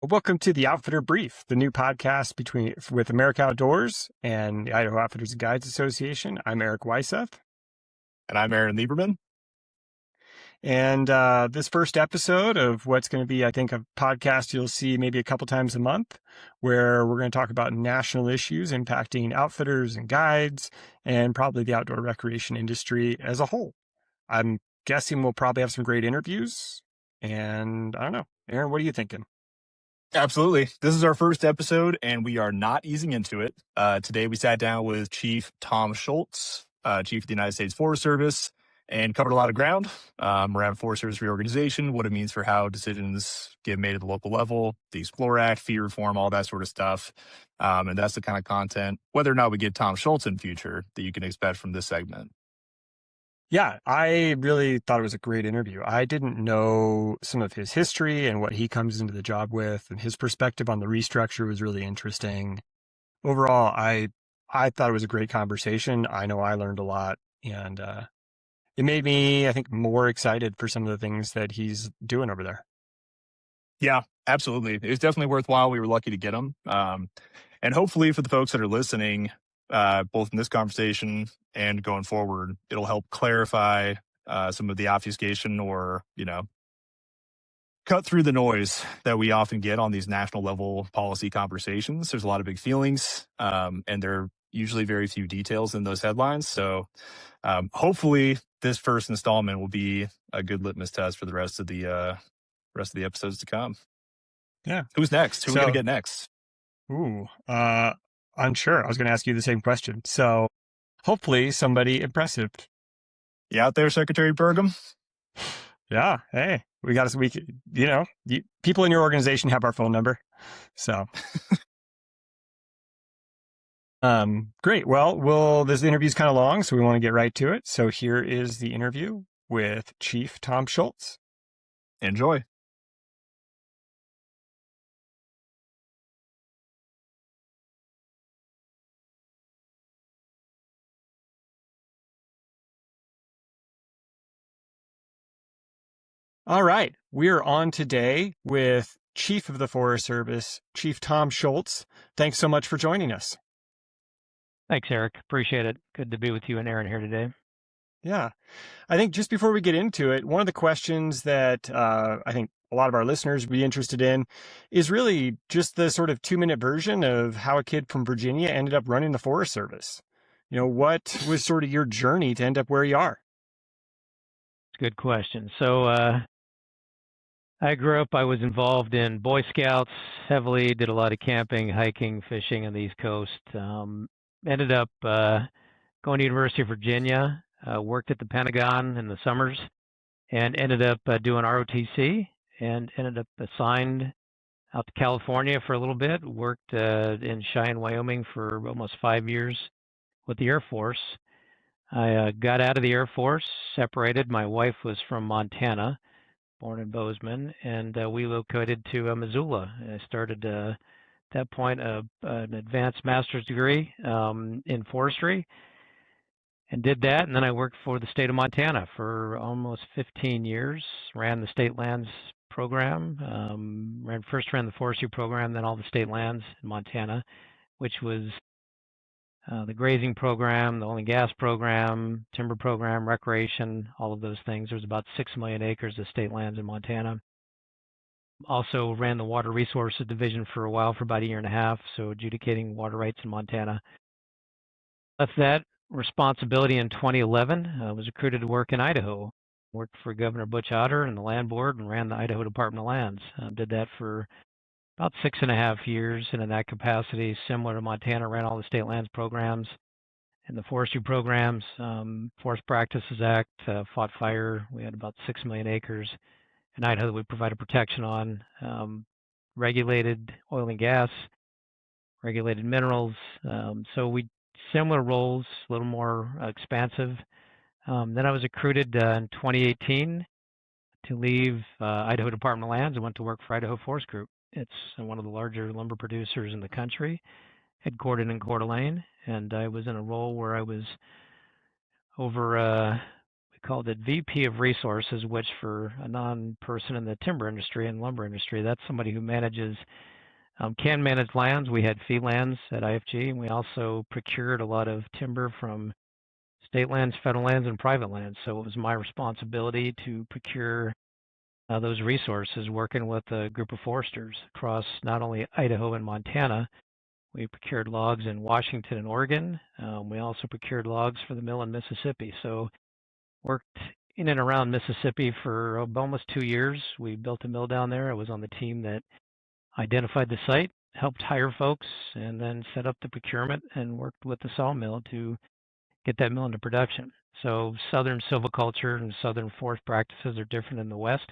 Welcome to the Outfitter Brief, the new podcast with America Outdoors and the Idaho Outfitters and Guides Association. I'm Erik Weiseth. And I'm Aaron Lieberman. And this first episode of what's going to be, I think, a podcast you'll see maybe a couple times a month, where we're going to talk about national issues impacting outfitters and guides and probably the outdoor recreation industry as a whole. I'm guessing we'll probably have some great interviews. And I don't know. Aaron, what are you thinking? Absolutely. This is our first episode, and we are not easing into it. Today, we sat down with Chief Tom Schultz, Chief of the United States Forest Service, and covered a lot of ground around Forest Service reorganization, what it means for how decisions get made at the local level, the Explore Act, fee reform, all that sort of stuff. And that's the kind of content, whether or not we get Tom Schultz in future, that you can expect from this segment. Yeah, I really thought it was a great interview. I didn't know some of his history and what he comes into the job with, and his perspective on the restructure was really interesting. Overall, I thought it was a great conversation. I know I learned a lot, and it made me, I think, more excited for some of the things that he's doing over there. Yeah, absolutely. It was definitely worthwhile. We were lucky to get him. And hopefully for the folks that are listening, both in this conversation and going forward, it'll help clarify some of the obfuscation or, cut through the noise that we often get on these national level policy conversations. There's a lot of big feelings, and there are usually very few details in those headlines. So hopefully this first installment will be a good litmus test for the rest of the episodes to come. Yeah. Who's next? Who are we going to get next? Unsure. I was going to ask you the same question. So hopefully somebody impressive. You out there, Secretary Burgum? Yeah. Hey, people in your organization have our phone number. So, great. Well, this interview's kind of long, so we want to get right to it. So here is the interview with Chief Tom Schultz. Enjoy. All right. We're on today with Chief of the Forest Service, Chief Tom Schultz. Thanks so much for joining us. Thanks, Erik. Appreciate it. Good to be with you and Aaron here today. Yeah. I think just before we get into it, one of the questions that I think a lot of our listeners would be interested in is really just the sort of 2-minute version of how a kid from Virginia ended up running the Forest Service. What was sort of your journey to end up where you are? Good question. So I grew up, I was involved in Boy Scouts heavily, did a lot of camping, hiking, fishing on the East Coast. Ended up going to University of Virginia, worked at the Pentagon in the summers, and ended up doing ROTC, and ended up assigned out to California for a little bit, worked in Cheyenne, Wyoming for almost 5 years with the Air Force. I got out of the Air Force, separated. My wife was from Montana, born in Bozeman, and we located to Missoula. I started at that point an advanced master's degree in forestry and did that. And then I worked for the state of Montana for almost 15 years, ran the state lands program, ran the forestry program, then all the state lands in Montana, which was the grazing program, the oil and gas program, timber program, recreation, all of those things. There's about 6 million acres of state lands in Montana. Also ran the Water Resources Division for a while, for about 1.5 years, so adjudicating water rights in Montana. Left that responsibility in 2011. I was recruited to work in Idaho. Worked for Governor Butch Otter and the Land Board and ran the Idaho Department of Lands. Did that for about 6.5 years, and in that capacity, similar to Montana, ran all the state lands programs and the forestry programs, Forest Practices Act, fought fire. We had about 6 million acres in Idaho that we provided protection on, regulated oil and gas, regulated minerals. So we similar roles, a little more expansive. Then I was recruited in 2018 to leave Idaho Department of Lands and went to work for Idaho Forest Group. It's one of the larger lumber producers in the country, headquartered in Coeur d'Alene, and I was in a role where I was over, we called it VP of Resources, which for a non-person in the timber industry and lumber industry, that's somebody who can manage lands. We had fee lands at IFG, and we also procured a lot of timber from state lands, federal lands, and private lands. So it was my responsibility to procure those resources, working with a group of foresters across not only Idaho and Montana. We procured logs in Washington and Oregon. We also procured logs for the mill in Mississippi. So worked in and around Mississippi for almost 2 years. We built a mill down there. I was on the team that identified the site, helped hire folks, and then set up the procurement and worked with the sawmill to get that mill into production. So southern silviculture and southern forest practices are different than the west.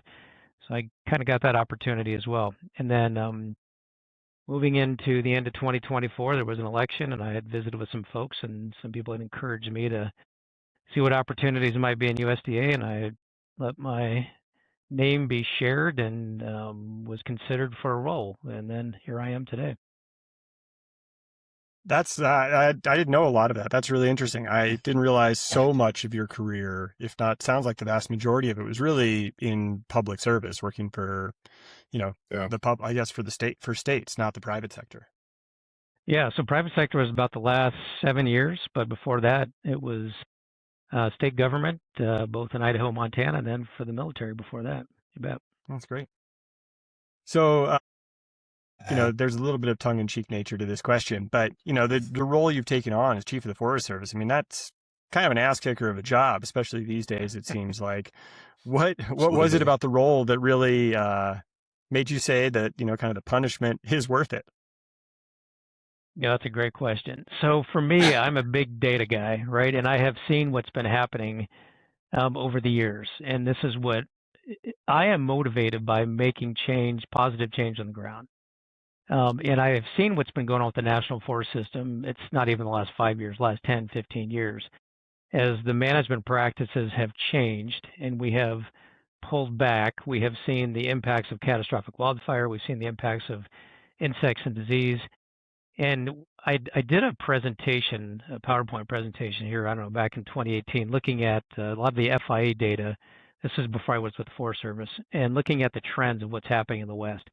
So I kind of got that opportunity as well. And then moving into the end of 2024, there was an election, and I had visited with some folks, and some people had encouraged me to see what opportunities might be in USDA, and I let my name be shared and was considered for a role. And then here I am today. That's I didn't know a lot of that. That's really interesting. I didn't realize so much of your career, if not, sounds like the vast majority of it was really in public service, working for, the pub, I guess, for states, not the private sector. Yeah, so private sector was about the last 7 years, but before that, it was state government, both in Idaho, Montana, and then for the military before that. You bet. That's great. So, there's a little bit of tongue-in-cheek nature to this question, but, the role you've taken on as Chief of the Forest Service, I mean, that's kind of an ass kicker of a job, especially these days, it seems like. What was it about the role that really made you say that, kind of the punishment is worth it? Yeah, that's a great question. So for me, I'm a big data guy, right? And I have seen what's been happening over the years. And this is what I am motivated by, making change, positive change on the ground. And I have seen what's been going on with the National Forest System. It's not even the last 5 years, last 10, 15 years, as the management practices have changed and we have pulled back. We have seen the impacts of catastrophic wildfire. We've seen the impacts of insects and disease. And I did a presentation, a PowerPoint presentation here, I don't know, back in 2018, looking at a lot of the FIA data. This is before I was with the Forest Service, and looking at the trends of what's happening in the West.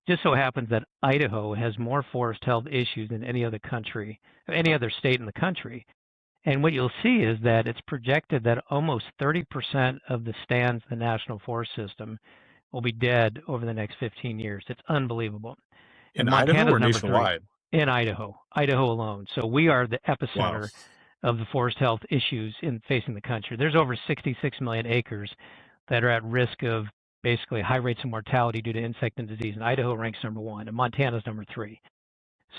Just so happens that Idaho has more forest health issues than any other country, any other state in the country. And what you'll see is that it's projected that almost 30% of the stands in the National Forest System will be dead over the next 15 years. It's unbelievable. In Montana's Idaho or number nationwide? 3. In Idaho alone. So we are the epicenter of the forest health issues facing the country. There's over 66 million acres that are at risk of basically high rates of mortality due to insect and disease. And Idaho ranks number 1, and Montana's number 3.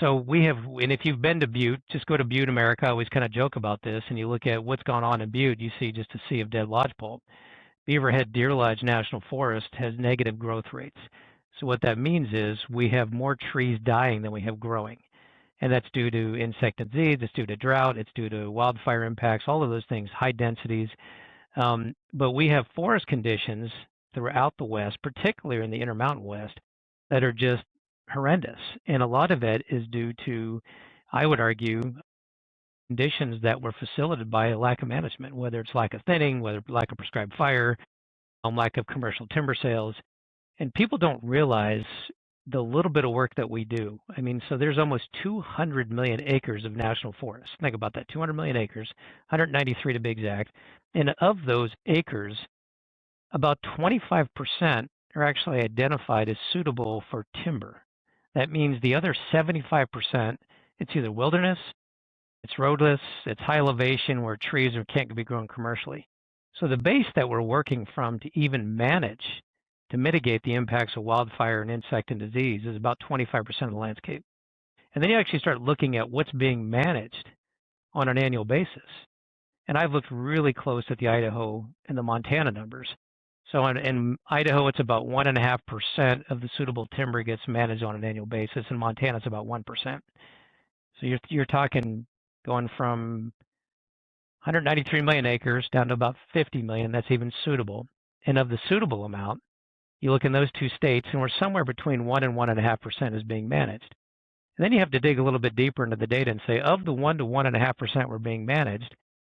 So we have, and if you've been to Butte, just go to Butte, America. I always kind of joke about this, and you look at what's gone on in Butte, you see just a sea of dead lodgepole. Beaverhead Deer Lodge National Forest has negative growth rates. So what that means is we have more trees dying than we have growing. And that's due to insect and disease, it's due to drought, it's due to wildfire impacts, all of those things, high densities. But we have forest conditions throughout the West, particularly in the Intermountain West, that are just horrendous. And a lot of it is due to, I would argue, conditions that were facilitated by a lack of management, whether it's lack of thinning, whether lack of prescribed fire, lack of commercial timber sales. And people don't realize the little bit of work that we do. I mean, so there's almost 200 million acres of national forest. Think about that, 200 million acres, 193 to be exact. And of those acres, about 25% are actually identified as suitable for timber. That means the other 75%, it's either wilderness, it's roadless, it's high elevation where trees can't be grown commercially. So the base that we're working from to even manage to mitigate the impacts of wildfire and insect and disease is about 25% of the landscape. And then you actually start looking at what's being managed on an annual basis. And I've looked really close at the Idaho and the Montana numbers. So in Idaho, it's about 1.5% of the suitable timber gets managed on an annual basis. In Montana, it's about 1%. So you're talking going from 193 million acres down to about 50 million. That's even suitable. And of the suitable amount, you look in those two states, and we're somewhere between 1 and 1.5% is being managed. And then you have to dig a little bit deeper into the data and say, of the 1 to 1.5% we're being managed,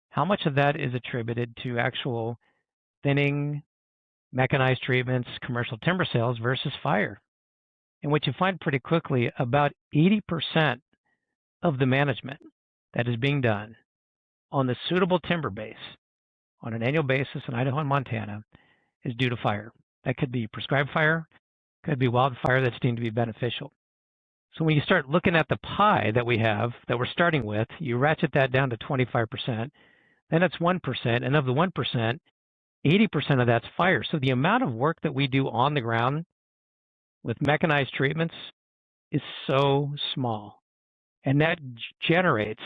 how much of that is attributed to actual thinning, mechanized treatments, commercial timber sales versus fire. And what you find pretty quickly, about 80% of the management that is being done on the suitable timber base on an annual basis in Idaho and Montana is due to fire. That could be prescribed fire, could be wildfire that's deemed to be beneficial. So when you start looking at the pie that we have, that we're starting with, you ratchet that down to 25%, then it's 1%, and of the 1%, 80% of that's fire. So the amount of work that we do on the ground with mechanized treatments is so small, and that generates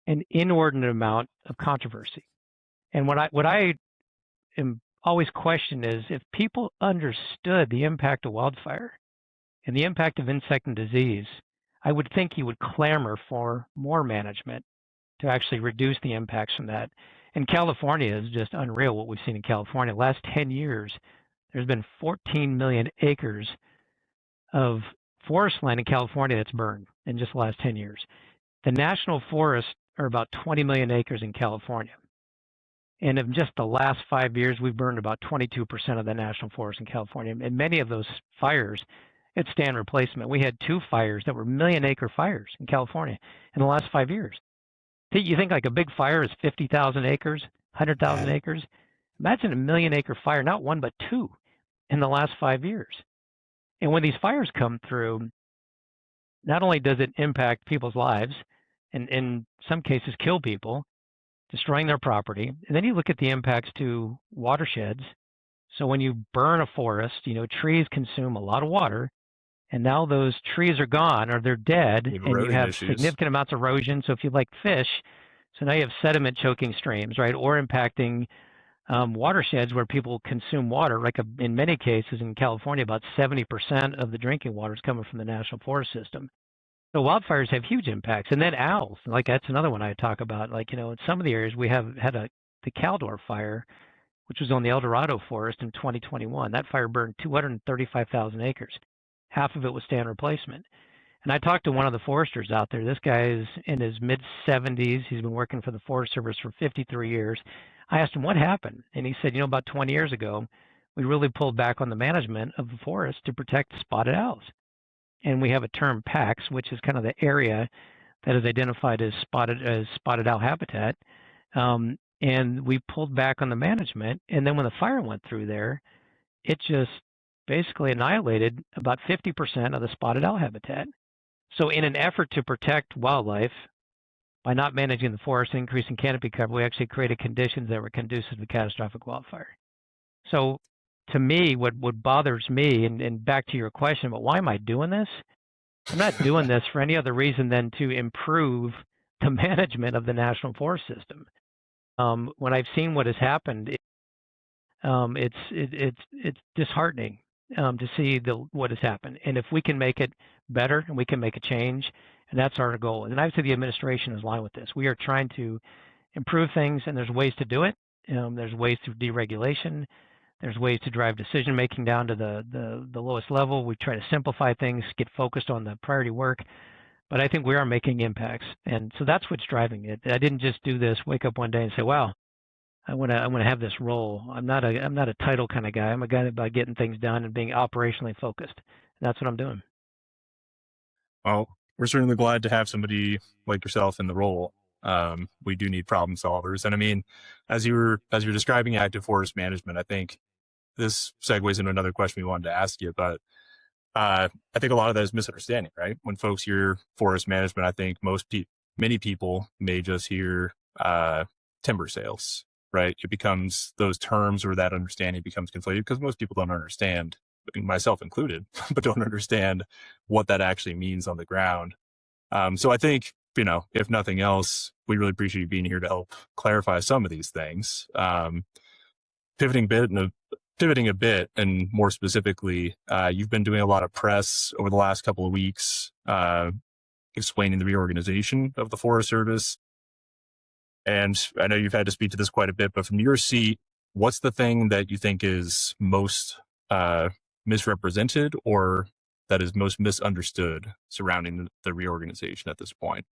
an inordinate amount of controversy. And what I am always questioned is, if people understood the impact of wildfire and the impact of insect and disease, I would think you would clamor for more management to actually reduce the impacts from that. And California is just unreal what we've seen in California. The last 10 years, there's been 14 million acres of forest land in California that's burned in just the last 10 years. The national forests are about 20 million acres in California. And in just the last 5 years, we've burned about 22% of the national forest in California. And many of those fires, it's stand replacement. We had 2 fires that were million-acre fires in California in the last 5 years. You think like a big fire is 50,000 acres, 100,000 acres? Imagine a million-acre fire, not 1, but 2 in the last 5 years. And when these fires come through, not only does it impact people's lives, and in some cases kill people, destroying their property, and then you look at the impacts to watersheds. So when you burn a forest, trees consume a lot of water, and now those trees are gone or they're dead, and you have significant amounts of erosion. So if you like fish, so now you have sediment choking streams, right, or impacting watersheds where people consume water. Like in many cases in California, about 70% of the drinking water is coming from the national forest system. So wildfires have huge impacts. And then owls, like that's another one I talk about. Like, in some of the areas we have had the Caldor fire, which was on the El Dorado forest in 2021. That fire burned 235,000 acres. Half of it was stand replacement. And I talked to one of the foresters out there. This guy is in his mid-70s. He's been working for the Forest Service for 53 years. I asked him what happened, and he said, about 20 years ago, we really pulled back on the management of the forest to protect spotted owls. And we have a term PAX, which is kind of the area that is identified as spotted owl habitat. And we pulled back on the management. And then when the fire went through there, it just basically annihilated about 50% of the spotted owl habitat. So in an effort to protect wildlife, by not managing the forest, increasing canopy cover, we actually created conditions that were conducive to catastrophic wildfire. So to me, what bothers me, and back to your question about why am I doing this? I'm not doing this for any other reason than to improve the management of the national forest system. When I've seen what has happened, it's disheartening to see what has happened. And if we can make it better and we can make a change, and that's our goal. And I would say the administration is aligned with this. We are trying to improve things, and there's ways to do it. There's ways through deregulation. There's ways to drive decision making down to the lowest level. We try to simplify things, get focused on the priority work. But I think we are making impacts, and so that's what's driving it. I didn't just do this, wake up one day and say, "Wow, I want to have this role." I'm not a title kind of guy. I'm a guy about getting things done and being operationally focused. And that's what I'm doing. Well, we're certainly glad to have somebody like yourself in the role. We do need problem solvers, and I mean, as you're describing active forest management, I think this segues into another question we wanted to ask you. But I think a lot of that is misunderstanding, right? When folks hear forest management, I think many people may just hear timber sales, right? It becomes those terms, or that understanding becomes conflated because most people don't understand, myself included, but don't understand what that actually means on the ground. So I think, if nothing else, we really appreciate you being here to help clarify some of these things. Pivoting a bit, and more specifically, you've been doing a lot of press over the last couple of weeks, explaining the reorganization of the Forest Service. And I know you've had to speak to this quite a bit, but from your seat, what's the thing that you think is most misrepresented, or that is most misunderstood surrounding the reorganization at this point?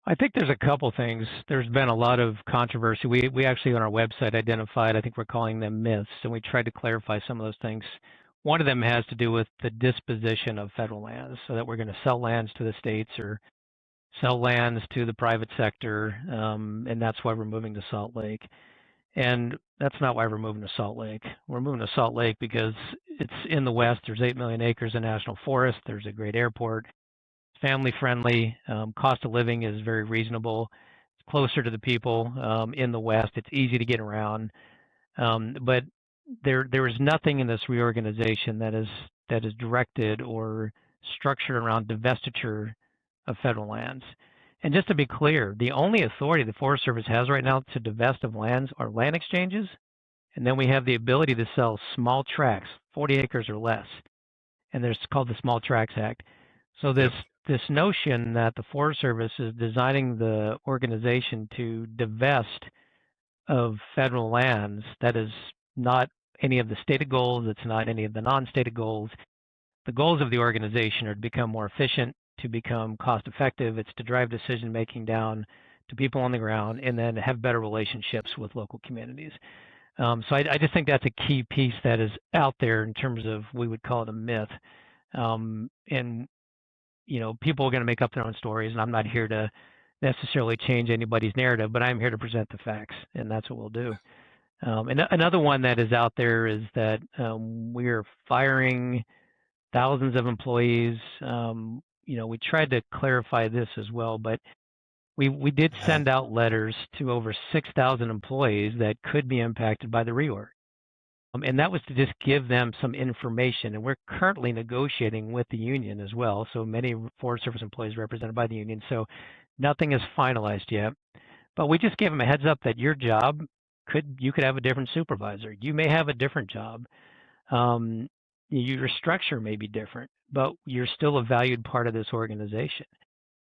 I think there's a couple things. There's been a lot of controversy. We actually on our website identified, I think we're calling them myths, and we tried to clarify some of those things. One of them has to do with the disposition of federal lands, so that we're going to sell lands to the states or sell lands to the private sector, and that's why we're moving to Salt Lake. And that's not why we're moving to Salt Lake. We're moving to Salt Lake because it's in the West. There's 8 million acres of national forest. There's a great airport. Family friendly. Cost of living is very reasonable. It's closer to the people in the West. It's easy to get around. But there is nothing in this reorganization that is directed or structured around divestiture of federal lands. And just to be clear, the only authority the Forest Service has right now to divest of lands are land exchanges, and then we have the ability to sell small tracts, 40 acres or less, and there's called the Small Tracts Act. So this notion that the Forest Service is designing the organization to divest of federal lands, that is not any of the stated goals, it's not any of the non-stated goals. The goals of the organization are to become more efficient, to become cost effective, it's to drive decision making down to people on the ground, and then have better relationships with local communities. So I just think that's a key piece that is out there in terms of, we would call it a myth. And people are going to make up their own stories, and I'm not here to necessarily change anybody's narrative, but I'm here to present the facts, and that's what we'll do. And another one that is out there is that we're firing thousands of employees. We tried to clarify this as well, but we did send out letters to over 6,000 employees that could be impacted by the reorg. And that was to just give them some information. And we're currently negotiating with the union as well. So many Forest Service employees represented by the union. So nothing is finalized yet. But we just gave them a heads up that your job you could have a different supervisor. You may have a different job. Your structure may be different, but you're still a valued part of this organization.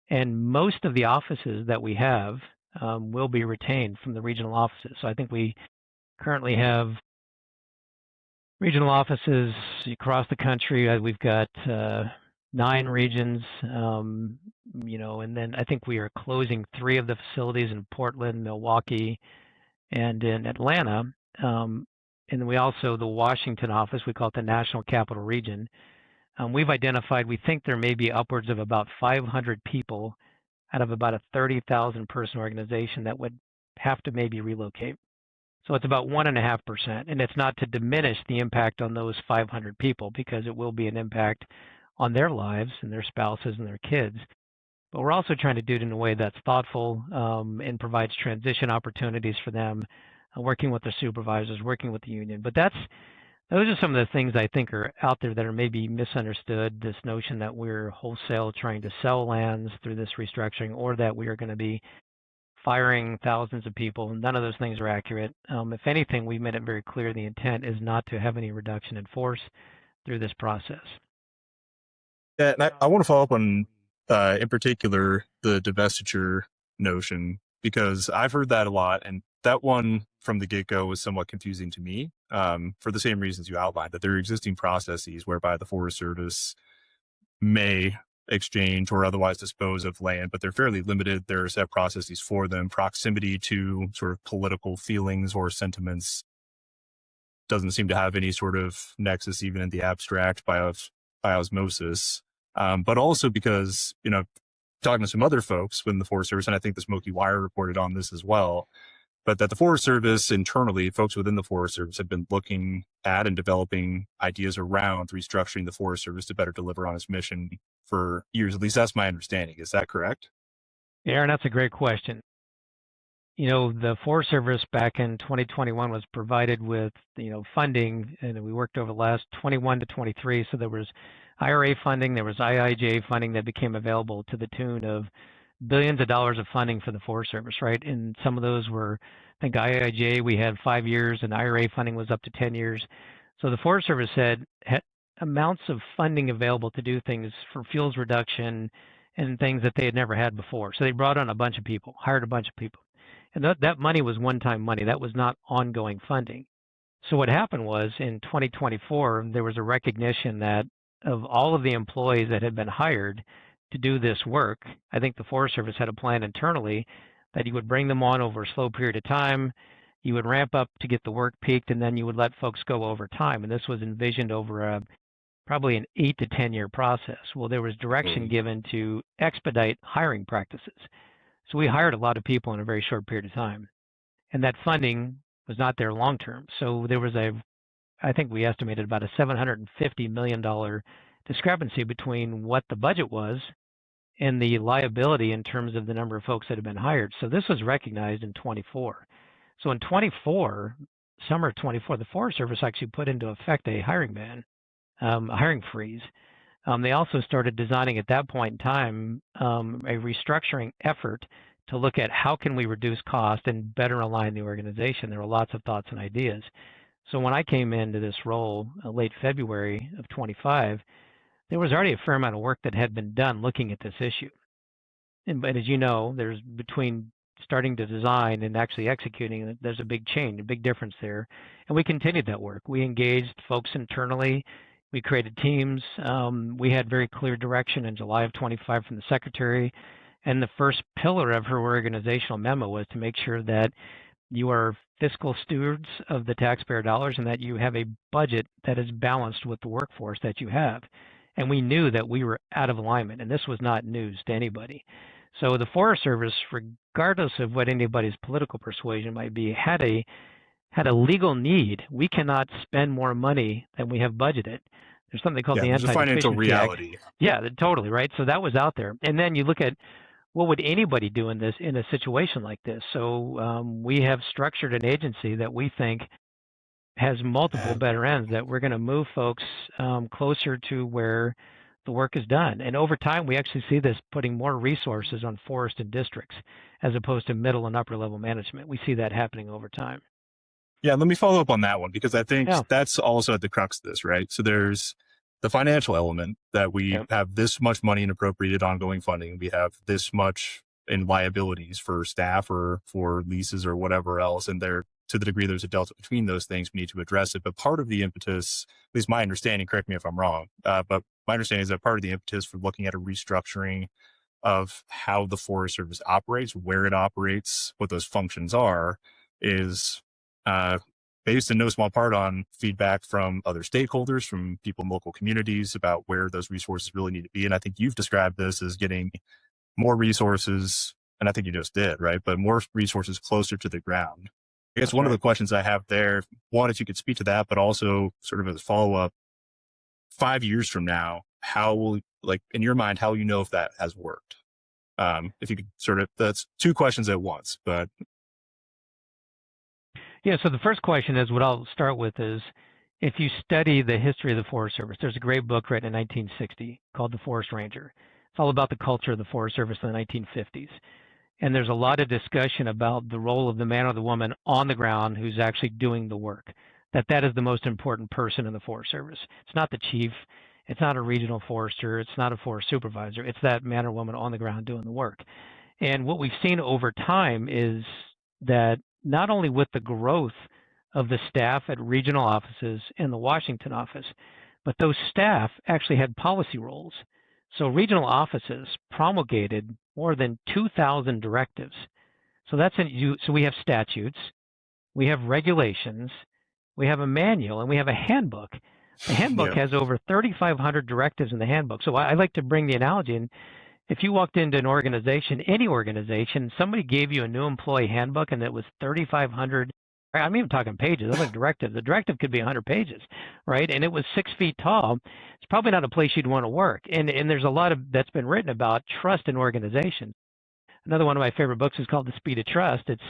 And most of the offices that we have will be retained from the regional offices. So I think we currently have regional offices across the country. We've got 9 regions, and then I think we are closing 3 of the facilities in Portland, Milwaukee, and in Atlanta. And we also, the Washington office, we call it the National Capital Region. We've identified, we think there may be upwards of about 500 people out of about a 30,000 person organization that would have to maybe relocate. So it's about 1.5%, and it's not to diminish the impact on those 500 people, because it will be an impact on their lives and their spouses and their kids. But we're also trying to do it in a way that's thoughtful and provides transition opportunities for them, working with their supervisors, working with the union. But those are some of the things I think are out there that are maybe misunderstood. This notion that we're wholesale trying to sell lands through this restructuring, or that we are going to be firing thousands of people. None of those things are accurate. If anything, we've made it very clear the intent is not to have any reduction in force through this process. Yeah, and I want to follow up on, in particular, the divestiture notion, because I've heard that a lot, and that one from the get-go was somewhat confusing to me, for the same reasons you outlined, that there are existing processes whereby the Forest Service may exchange or otherwise dispose of land, but they're fairly limited. There are set processes for them. Proximity to sort of political feelings or sentiments doesn't seem to have any sort of nexus, even in the abstract, by osmosis. But also because, talking to some other folks within the Forest Service, and I think the Smoky Wire reported on this as well, but that the Forest Service internally, folks within the Forest Service, have been looking at and developing ideas around restructuring the Forest Service to better deliver on its mission for years. At least that's my understanding. Is that correct? Aaron, that's a great question. The Forest Service back in 2021 was provided with, funding, and we worked over the last 21 to 23. So there was IRA funding, there was IIJ funding that became available to the tune of billions of dollars of funding for the Forest Service, right? And some of those were, I think IIJ, we had 5 years, and IRA funding was up to 10 years. So the Forest Service had amounts of funding available to do things for fuels reduction and things that they had never had before. So they brought on a bunch of people, hired a bunch of people. And that money was one-time money. That was not ongoing funding. So what happened was, in 2024, there was a recognition that of all of the employees that had been hired, to do this work, I think the Forest Service had a plan internally that you would bring them on over a slow period of time. You would ramp up to get the work peaked, and then you would let folks go over time. And this was envisioned over probably an 8 to 10 year process. Well, there was direction given to expedite hiring practices. So we hired a lot of people in a very short period of time. And that funding was not there long term. So there was I think we estimated about a $750 million discrepancy between what the budget was and the liability in terms of the number of folks that had been hired. So this was recognized in 24. So in 24, summer of 24, the Forest Service actually put into effect a hiring ban, a hiring freeze. They also started designing at that point in time a restructuring effort to look at how can we reduce cost and better align the organization. There were lots of thoughts and ideas. So when I came into this role late February of 25, there was already a fair amount of work that had been done looking at this issue. But as you know, there's between starting to design and actually executing, there's a big change, a big difference there. And we continued that work. We engaged folks internally. We created teams. We had very clear direction in July of 25 from the secretary. And the first pillar of her organizational memo was to make sure that you are fiscal stewards of the taxpayer dollars and that you have a budget that is balanced with the workforce that you have. And we knew that we were out of alignment, and this was not news to anybody. So the Forest Service, regardless of what anybody's political persuasion might be, had a legal need. We cannot spend more money than we have budgeted. There's something called the Anti-Deficiency financial reality. Act. Yeah, totally, right? So that was out there. And then you look at what would anybody do in a situation like this? So we have structured an agency that we think has multiple better ends, that we're going to move folks closer to where the work is done. And over time, we actually see this putting more resources on forest and districts as opposed to middle and upper level management. We see that happening over time. Yeah, let me follow up on that one, because I think that's also at the crux of this, right? So there's the financial element that we have this much money in appropriated ongoing funding. We have this much in liabilities for staff or for leases or whatever else. And there, to the degree there's a delta between those things, we need to address it. But part of the impetus, at least my understanding, correct me if I'm wrong, but my understanding is that part of the impetus for looking at a restructuring of how the Forest Service operates, where it operates, what those functions are, is based in no small part on feedback from other stakeholders, from people in local communities about where those resources really need to be. And I think you've described this as getting more resources, and I think you just did, right? But more resources closer to the ground. I guess one of the questions I have there, one, if you could speak to that, but also sort of as a follow-up, 5 years from now, how will, like, in your mind, how will you know if that has worked? If you could sort of, that's two questions at once, but. Yeah, so the first question is, what I'll start with is, if you study the history of the Forest Service, there's a great book written in 1960 called The Forest Ranger. It's all about the culture of the Forest Service in the 1950s. And there's a lot of discussion about the role of the man or the woman on the ground who's actually doing the work, that is the most important person in the Forest Service. It's not the chief. It's not a regional forester. It's not a forest supervisor. It's that man or woman on the ground doing the work. And what we've seen over time is that not only with the growth of the staff at regional offices and the Washington office, but those staff actually had policy roles. So regional offices promulgated more than 2,000 directives. So so we have statutes, we have regulations, we have a manual, and we have a handbook. The handbook has over 3,500 directives in the handbook. So I like to bring the analogy in. If you walked into an organization, any organization, somebody gave you a new employee handbook and it was 3,500, I'm even talking pages, I'm like directive. The directive could be 100 pages, right? And it was 6 feet tall. It's probably not a place you'd want to work. And there's a lot that's been written about trust in organizations. Another one of my favorite books is called The Speed of Trust. It's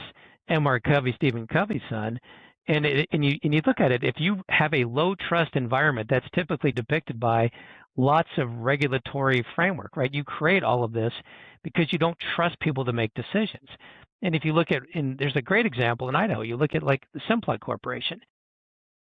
M.R. Covey, Stephen Covey's son. And you look at it, if you have a low trust environment, that's typically depicted by lots of regulatory framework, right? You create all of this because you don't trust people to make decisions. And if you look at, and there's a great example in Idaho, you look at like the Simplot Corporation.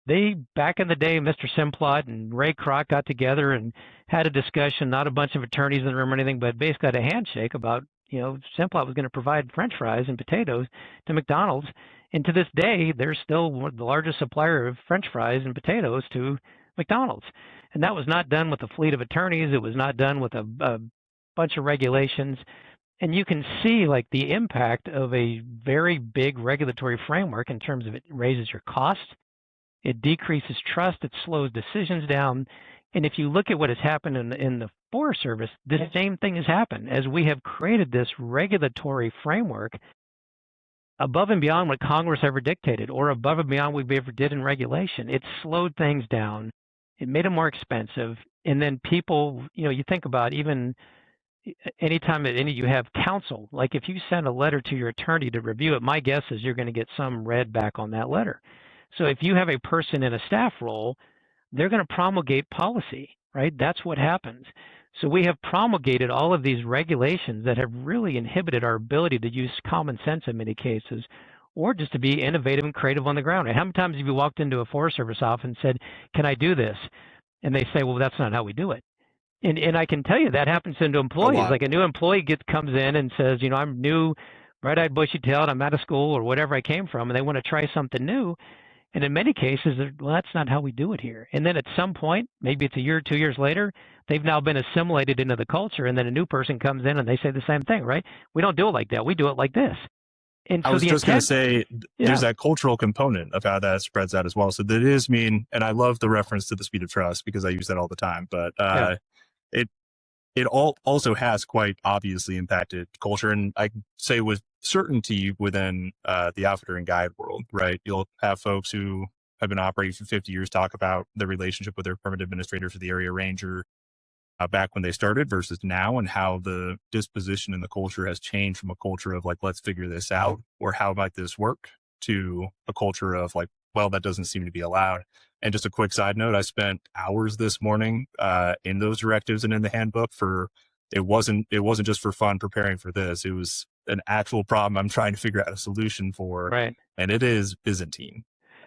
They, back in the day, Mr. Simplot and Ray Kroc got together and had a discussion, not a bunch of attorneys in the room or anything, but basically had a handshake about, Simplot was going to provide French fries and potatoes to McDonald's. And to this day, they're still the largest supplier of French fries and potatoes to McDonald's. And that was not done with a fleet of attorneys. It was not done with a bunch of regulations. And you can see like the impact of a very big regulatory framework in terms of it raises your costs, it decreases trust, it slows decisions down. And if you look at what has happened in the Forest Service, the same thing has happened as we have created this regulatory framework above and beyond what Congress ever dictated or above and beyond what we ever did in regulation. It slowed things down. It made them more expensive. And then people, you think about even anytime that you have counsel, like if you send a letter to your attorney to review it, my guess is you're going to get some read back on that letter. So if you have a person in a staff role, they're going to promulgate policy, right? That's what happens. So we have promulgated all of these regulations that have really inhibited our ability to use common sense in many cases, or just to be innovative and creative on the ground. And how many times have you walked into a Forest Service office and said, "Can I do this?" And they say, "Well, that's not how we do it." And I can tell you that happens to employees. Like a new employee comes in and says, "I'm new, bright-eyed, bushy-tailed, I'm out of school or whatever I came from," and they want to try something new. And in many cases, well, that's not how we do it here. And then at some point, maybe it's a year, 2 years later, they've now been assimilated into the culture, and then a new person comes in and they say the same thing, right? We don't do it like that. We do it like this. And so I was just going to say, there's that cultural component of how that spreads out as well. So that is and I love the reference to the speed of trust because I use that all the time, but it also has quite obviously impacted culture. And I can say with certainty within the outfitter and guide world, right? You'll have folks who have been operating for 50 years talk about their relationship with their permit administrators or the area ranger back when they started versus now, and how the disposition and the culture has changed from a culture of like, let's figure this out, or how might this work, to a culture of like, well, that doesn't seem to be allowed. And just a quick side note, I spent hours this morning in those directives and in the handbook it wasn't just for fun preparing for this. It was an actual problem I'm trying to figure out a solution for. Right. And it is Byzantine.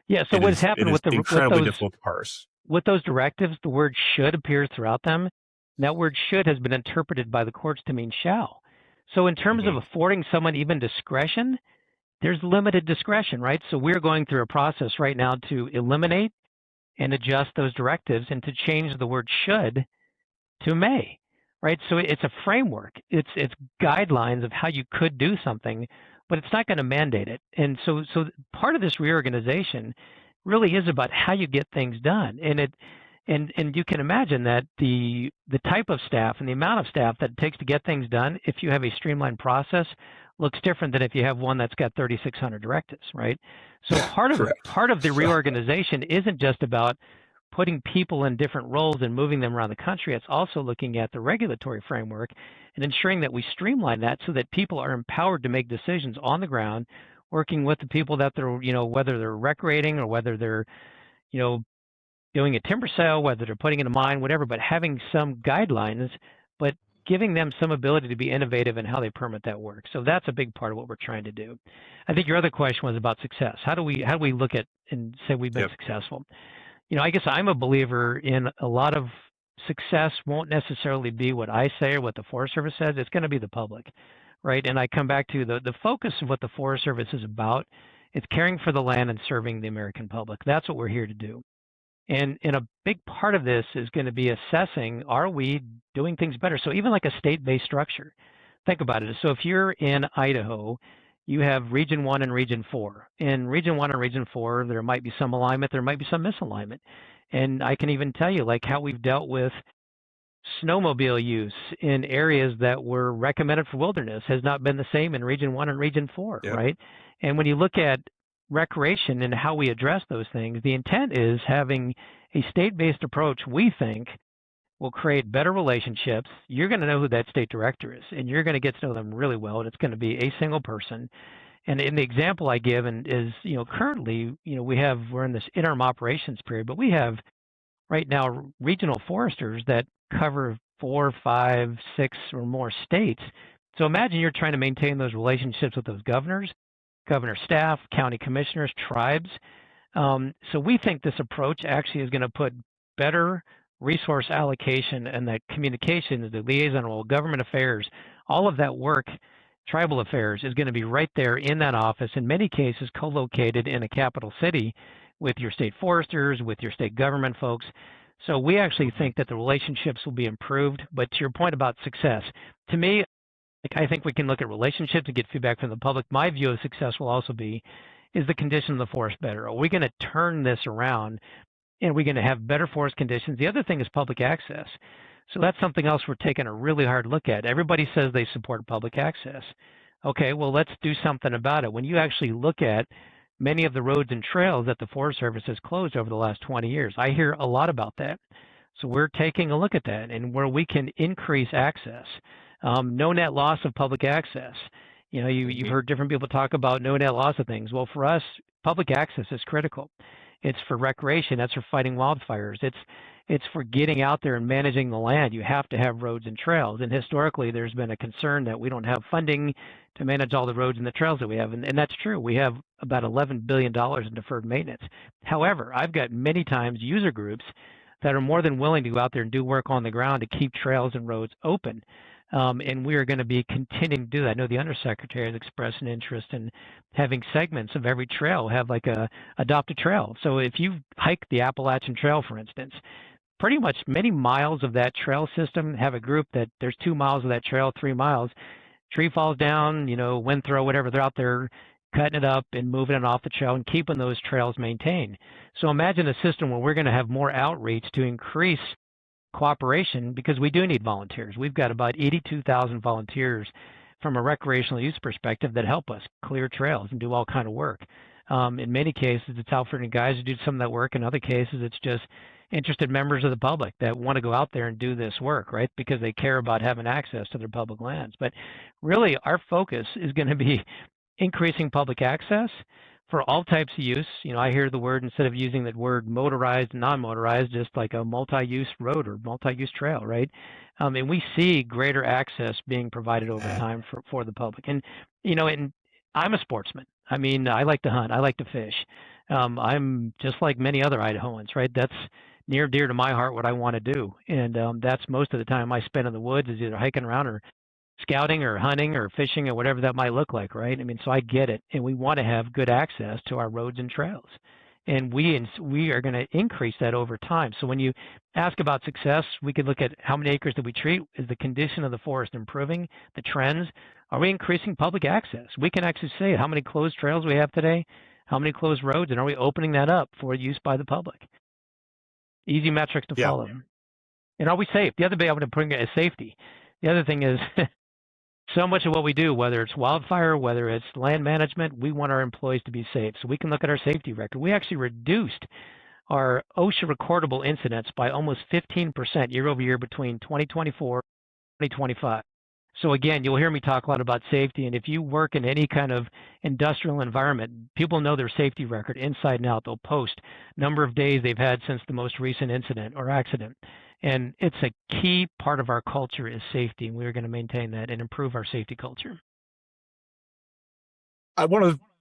Yeah. So what has happened with incredibly difficult to parse. With those directives, the word should appears throughout them. That word should has been interpreted by the courts to mean shall. So in terms of affording someone even discretion, there's limited discretion, right? So we're going through a process right now to eliminate and adjust those directives and to change the word should to may, right? So it's a framework. It's guidelines of how you could do something, but it's not going to mandate it. And so part of this reorganization really is about how you get things done. And you can imagine that the type of staff and the amount of staff that it takes to get things done, if you have a streamlined process, looks different than if you have one that's got 3,600 directives, right? So part of the reorganization isn't just about putting people in different roles and moving them around the country. It's also looking at the regulatory framework and ensuring that we streamline that so that people are empowered to make decisions on the ground, working with the people that they're, whether they're recreating or whether they're, doing a timber sale, whether they're putting in a mine, whatever, but having some guidelines, but giving them some ability to be innovative in how they permit that work. So that's a big part of what we're trying to do. I think your other question was about success. How do we look at and say we've been successful? I guess I'm a believer in a lot of success won't necessarily be what I say or what the Forest Service says. It's going to be the public, right? And I come back to the focus of what the Forest Service is about. It's caring for the land and serving the American public. That's what we're here to do. And a big part of this is going to be assessing, are we doing things better? So even like a state-based structure, think about it. So if you're in Idaho, you have Region 1 and Region 4. In Region 1 and Region 4, there might be some alignment, there might be some misalignment. And I can even tell you like how we've dealt with snowmobile use in areas that were recommended for wilderness has not been the same in Region 1 and Region 4, right? And when you look at recreation and how we address those things, the intent is having a state-based approach, we think, will create better relationships. You're going to know who that state director is, and you're going to get to know them really well, and it's going to be a single person. And in the example I give is, currently, we're in this interim operations period, but we have right now regional foresters that cover 4, 5, 6 or more states. So imagine you're trying to maintain those relationships with those governor staff, county commissioners, tribes. So we think this approach actually is going to put better resource allocation and that communication, the liaison role, government affairs, all of that work, tribal affairs is going to be right there in that office, in many cases co-located in a capital city with your state foresters, with your state government folks. So we actually think that the relationships will be improved. But to your point about success, to me, I think we can look at relationships and get feedback from the public. My view of success will also be, is the condition of the forest better? Are we going to turn this around and are we going to have better forest conditions? The other thing is public access. So that's something else we're taking a really hard look at. Everybody says they support public access. Okay, well, let's do something about it. When you actually look at many of the roads and trails that the Forest Service has closed over the last 20 years, I hear a lot about that. So we're taking a look at that and where we can increase access. No net loss of public access. You know, you've heard different people talk about no net loss of things. Well, for us, public access is critical. It's for recreation. That's for fighting wildfires. It's for getting out there and managing the land. You have to have roads and trails. And historically, there's been a concern that we don't have funding to manage all the roads and the trails that we have. And that's true. We have about $11 billion in deferred maintenance. However, I've got many times user groups that are more than willing to go out there and do work on the ground to keep trails and roads open. And we are going to be continuing to do that. I know the Undersecretary has expressed an interest in having segments of every trail have like a adopt a trail. So if you hike the Appalachian Trail, for instance, pretty much many miles of that trail system have a group that there's 2 miles of that trail, 3 miles. Tree falls down, you know, wind throw, whatever, they're out there cutting it up and moving it off the trail and keeping those trails maintained. So imagine a system where we're going to have more outreach to increase cooperation because we do need volunteers. We've got about 82,000 volunteers from a recreational use perspective that help us clear trails and do all kind of work. In many cases, it's outfitting guys who do some of that work. In other cases, it's just interested members of the public that want to go out there and do this work, right? Because they care about having access to their public lands. But really, our focus is going to be increasing public access for all types of use. You know, I hear the word, instead of using that word motorized and non-motorized, just like a multi-use road or multi-use trail, right? And we see greater access being provided over time for the public. And, you know, and I'm a sportsman. I mean, I like to hunt. I like to fish. I'm just like many other Idahoans, right? That's near dear to my heart what I want to do. And that's most of the time I spend in the woods is either hiking around or scouting or hunting or fishing or whatever that might look like, right? I mean, so I get it. And we want to have good access to our roads and trails. And we are going to increase that over time. So when you ask about success, we could look at how many acres did we treat? Is the condition of the forest improving? The trends? Are we increasing public access? We can actually say how many closed trails we have today, how many closed roads, and are we opening that up for use by the public? Easy metrics to follow. And are we safe? The other thing I want to bring is safety. The other thing is so much of what we do, whether it's wildfire, whether it's land management, we want our employees to be safe. So we can look at our safety record. We actually reduced our OSHA recordable incidents by almost 15% year over year between 2024 and 2025. So again, you'll hear me talk a lot about safety. And if you work in any kind of industrial environment, people know their safety record inside and out. They'll post number of days they've had since the most recent incident or accident. And it's a key part of our culture is safety. And we're going to maintain that and improve our safety culture.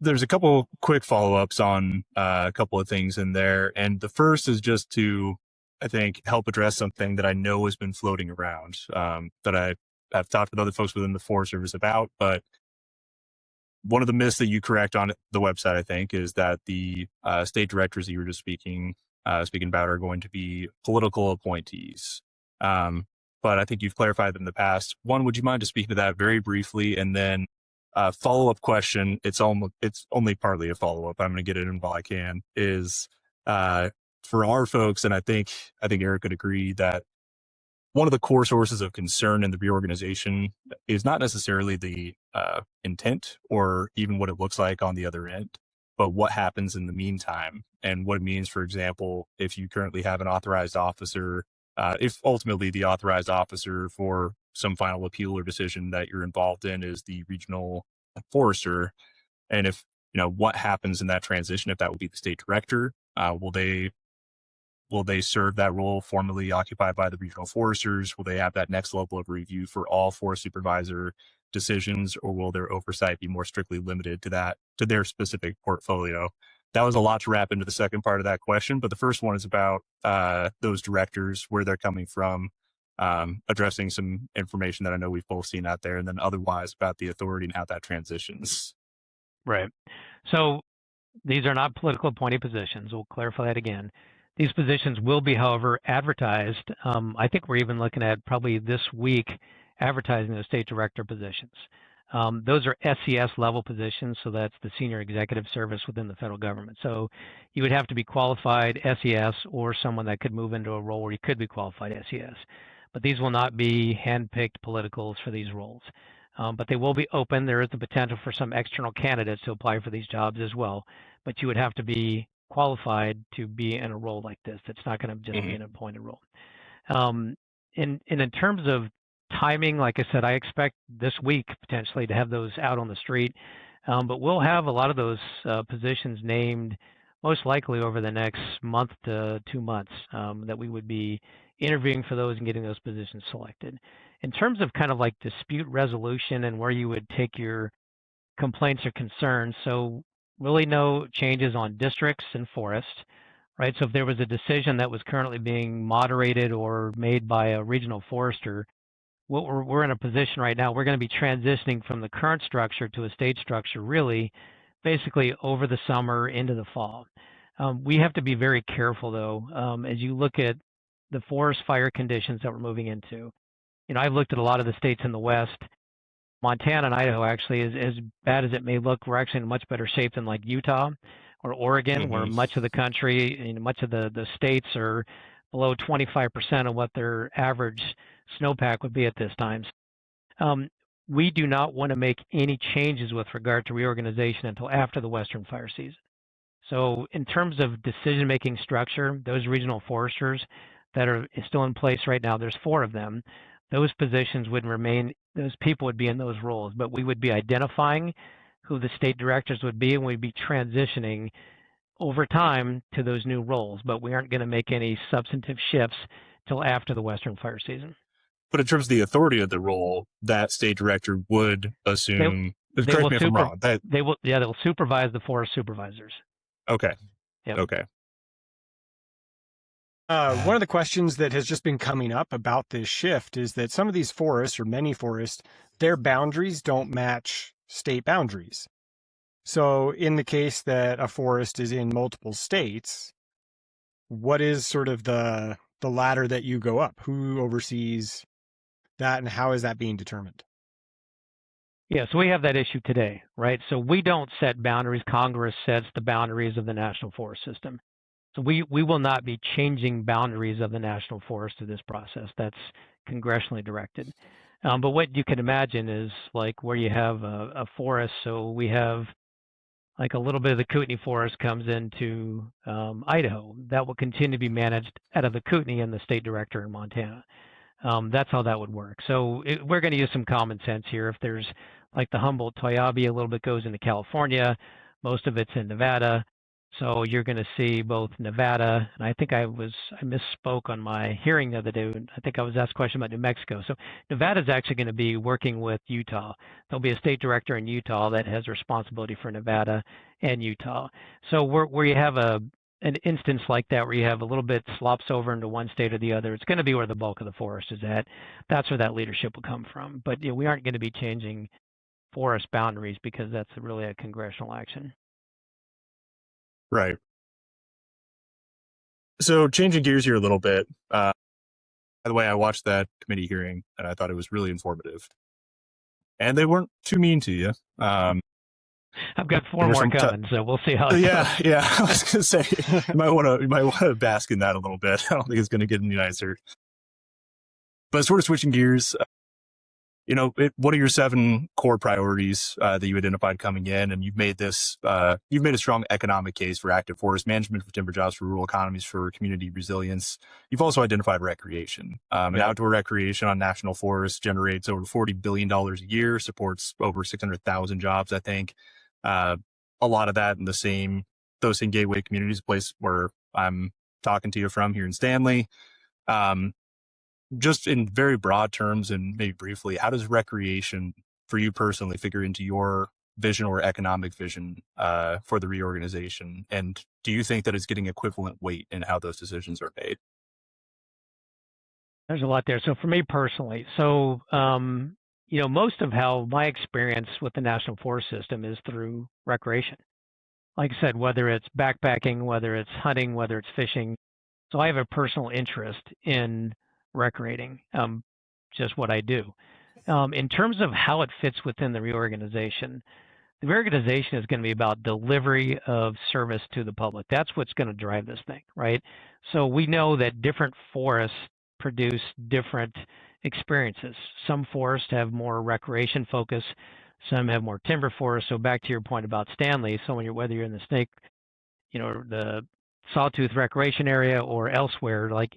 There's a couple quick follow-ups on a couple of things in there. And the first is just to, I think, help address something that I know has been floating around that I've talked with other folks within the Forest Service about. But one of the myths that you correct on the website, I think, is that the state directors that you were just speaking about are going to be political appointees. But I think you've clarified them in the past. One, would you mind just speaking to that very briefly? And then follow-up question, it's only partly a follow-up. I'm going to get it in while I can, is for our folks, and I think Erik could agree that one of the core sources of concern in the reorganization is not necessarily the intent or even what it looks like on the other end, but what happens in the meantime and what it means. For example, if you currently have an authorized officer, if ultimately the authorized officer for some final appeal or decision that you're involved in is the regional forester, and if, you know, what happens in that transition, if that would be the state director, will they serve that role formally occupied by the regional foresters? Will they have that next level of review for all forest supervisor decisions, or will their oversight be more strictly limited to their specific portfolio? That was a lot to wrap into the second part of that question, but the first one is about those directors, where they're coming from, addressing some information that I know we've both seen out there, and then otherwise about the authority and how that transitions. Right. So these are not political appointed positions. We'll clarify that again. These positions will be, however, advertised. I think we're even looking at probably this week advertising those state director positions. Those are SES level positions, so that's the senior executive service within the federal government. So you would have to be qualified SES or someone that could move into a role where you could be qualified SES. But these will not be hand-picked politicals for these roles. But they will be open. There is the potential for some external candidates to apply for these jobs as well. But you would have to be qualified to be in a role like this. It's not going to just be an appointed role. In terms of timing, like I said, I expect this week potentially to have those out on the street. But we'll have a lot of those positions named most likely over the next month to 2 months that we would be interviewing for those and getting those positions selected. In terms of kind of like dispute resolution and where you would take your complaints or concerns, so really no changes on districts and forests, right? So if there was a decision that was currently being moderated or made by a regional forester, we're in a position right now, we're going to be transitioning from the current structure to a state structure really basically over the summer into the fall. We have to be very careful though, as you look at the forest fire conditions that we're moving into. You know, I've looked at a lot of the states in the West. Montana and Idaho actually is as bad as it may look. We're actually in much better shape than like Utah or Oregon, where much of the country and much of the states are below 25% of what their average snowpack would be at this time. We do not want to make any changes with regard to reorganization until after the Western fire season. So in terms of decision-making structure, those regional foresters that are still in place right now, there's 4 of them. Those positions would remain, those people would be in those roles, but we would be identifying who the state directors would be, and we'd be transitioning over time to those new roles, but we aren't going to make any substantive shifts till after the Western fire season. But in terms of the authority of the role, that state director would assume, correct me if I'm wrong, that they'll supervise the forest supervisors. Okay. Yep. Okay. One of the questions that has just been coming up about this shift is that some of these forests, or many forests, their boundaries don't match state boundaries. So in the case that a forest is in multiple states, what is sort of the ladder that you go up? Who oversees that, and how is that being determined? Yeah, so we have that issue today, right? So we don't set boundaries. Congress sets the boundaries of the National Forest System. So we will not be changing boundaries of the National Forest through this process. That's congressionally directed. But what you can imagine is like where you have a forest. So we have like a little bit of the Kootenai Forest comes into Idaho. That will continue to be managed out of the Kootenai and the state director in Montana. That's how that would work. So we're going to use some common sense here. If there's like the Humboldt-Toyabe, a little bit goes into California, most of it's in Nevada. So you're going to see both Nevada, and I think I misspoke on my hearing the other day. I think I was asked a question about New Mexico. So Nevada is actually going to be working with Utah. There'll be a state director in Utah that has responsibility for Nevada and Utah. So where you have an instance like that, where you have a little bit slops over into one state or the other, it's going to be where the bulk of the forest is at. That's where that leadership will come from. But we aren't going to be changing forest boundaries because that's really a congressional action. Right. So changing gears here a little bit. By the way, I watched that committee hearing and I thought it was really informative. And they weren't too mean to you. I've got 4 more coming, so we'll see how it goes. Yeah. I was going to say you might want to bask in that a little bit. I don't think it's going to get any nicer. But sort of switching gears, what are your 7 core priorities that you identified coming in? And you've made a strong economic case for active forest management, for timber jobs, for rural economies, for community resilience. You've also identified recreation. And outdoor recreation on national forests generates over $40 billion a year, supports over 600,000 jobs, I think. A lot of that in those same gateway communities, a place where I'm talking to you from here in Stanley. Just in very broad terms and maybe briefly, how does recreation for you personally figure into your vision or economic vision for the reorganization? And do you think that it's getting equivalent weight in how those decisions are made? There's a lot there. So for me personally, most of how my experience with the National Forest System is through recreation. Like I said, whether it's backpacking, whether it's hunting, whether it's fishing, So I have a personal interest in recreating, just what I do. In terms of how it fits within the reorganization is going to be about delivery of service to the public. That's what's going to drive this thing, right? So we know that different forests produce different experiences. Some forests have more recreation focus, some have more timber forests. So back to your point about Stanley, so whether you're in the snake, the sawtooth recreation area or elsewhere, like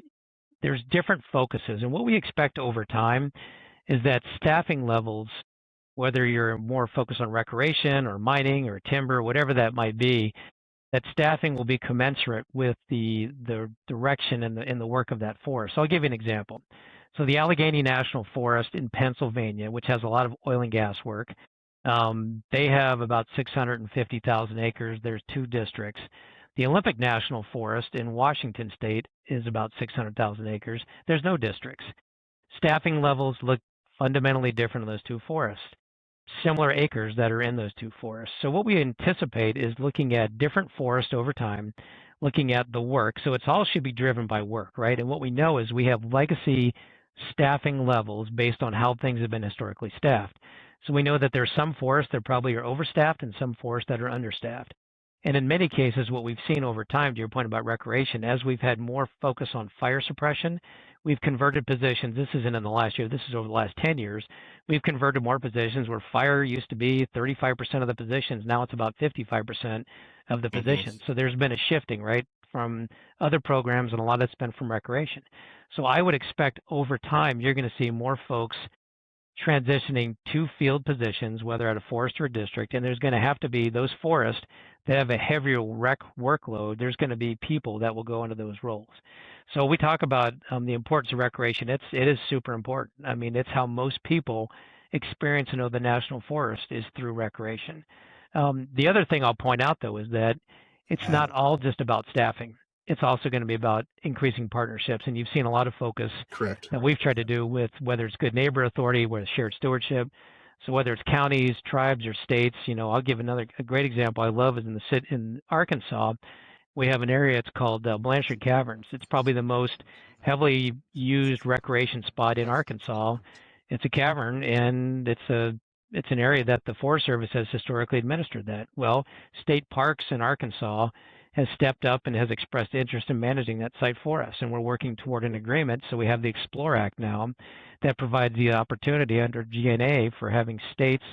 there's different focuses. And what we expect over time is that staffing levels, whether you're more focused on recreation or mining or timber, whatever that might be, that staffing will be commensurate with the direction and the work of that forest. So I'll give you an example. So the Allegheny National Forest in Pennsylvania, which has a lot of oil and gas work, they have about 650,000 acres. There's 2 districts. The Olympic National Forest in Washington State is about 600,000 acres. There's no districts. Staffing levels look fundamentally different in those 2 forests. Similar acres that are in those 2 forests. So what we anticipate is looking at different forests over time, looking at the work. So it's all should be driven by work, right? And what we know is we have legacy staffing levels based on how things have been historically staffed. So we know that there's some forests that probably are overstaffed and some forests that are understaffed. And in many cases, what we've seen over time, to your point about recreation, as we've had more focus on fire suppression, we've converted positions. This isn't in the last year. This is over the last 10 years. We've converted more positions where fire used to be 35% of the positions. Now it's about 55% of the positions. So there's been a shifting, right, from other programs, and a lot of it's been from recreation. So I would expect over time, you're going to see more folks transitioning to field positions, whether at a forest or a district, and there's going to have to be those forests that have a heavier rec workload. There's going to be people that will go into those roles. So we talk about the importance of recreation. It is super important. I mean, it's how most people experience and know the national forest is through recreation. The other thing I'll point out, though, is that it's not all just about staffing. It's also going to be about increasing partnerships. And you've seen a lot of focus Correct. that we've tried to do with whether it's Good Neighbor Authority, whether it's shared stewardship. So whether it's counties, tribes, or states, I'll give a great example I love is in Arkansas. We have an area, it's called Blanchard Caverns. It's probably the most heavily used recreation spot in Arkansas. It's a cavern, and it's an area that the Forest Service has historically administered that. Well, state parks in Arkansas has stepped up and has expressed interest in managing that site for us. And we're working toward an agreement. So we have the Explore Act now that provides the opportunity under GNA for having states,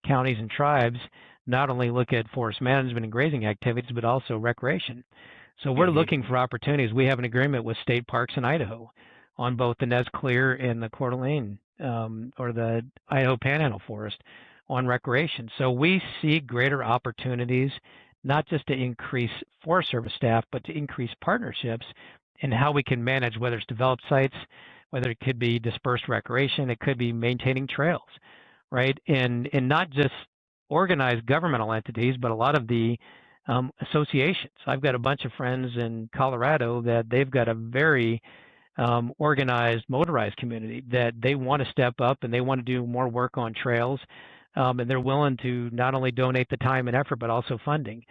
counties, and tribes not only look at forest management and grazing activities, but also recreation. So we're looking for opportunities. We have an agreement with state parks in Idaho on both the Nez Clear and the Coeur d'Alene, or the Idaho Panhandle Forest on recreation. So we see greater opportunities not just to increase Forest Service staff, but to increase partnerships in how we can manage, whether it's developed sites, whether it could be dispersed recreation, it could be maintaining trails, right? And not just organized governmental entities, but a lot of the associations. I've got a bunch of friends in Colorado that they've got a very organized motorized community that they want to step up and they want to do more work on trails. And they're willing to not only donate the time and effort, but also funding.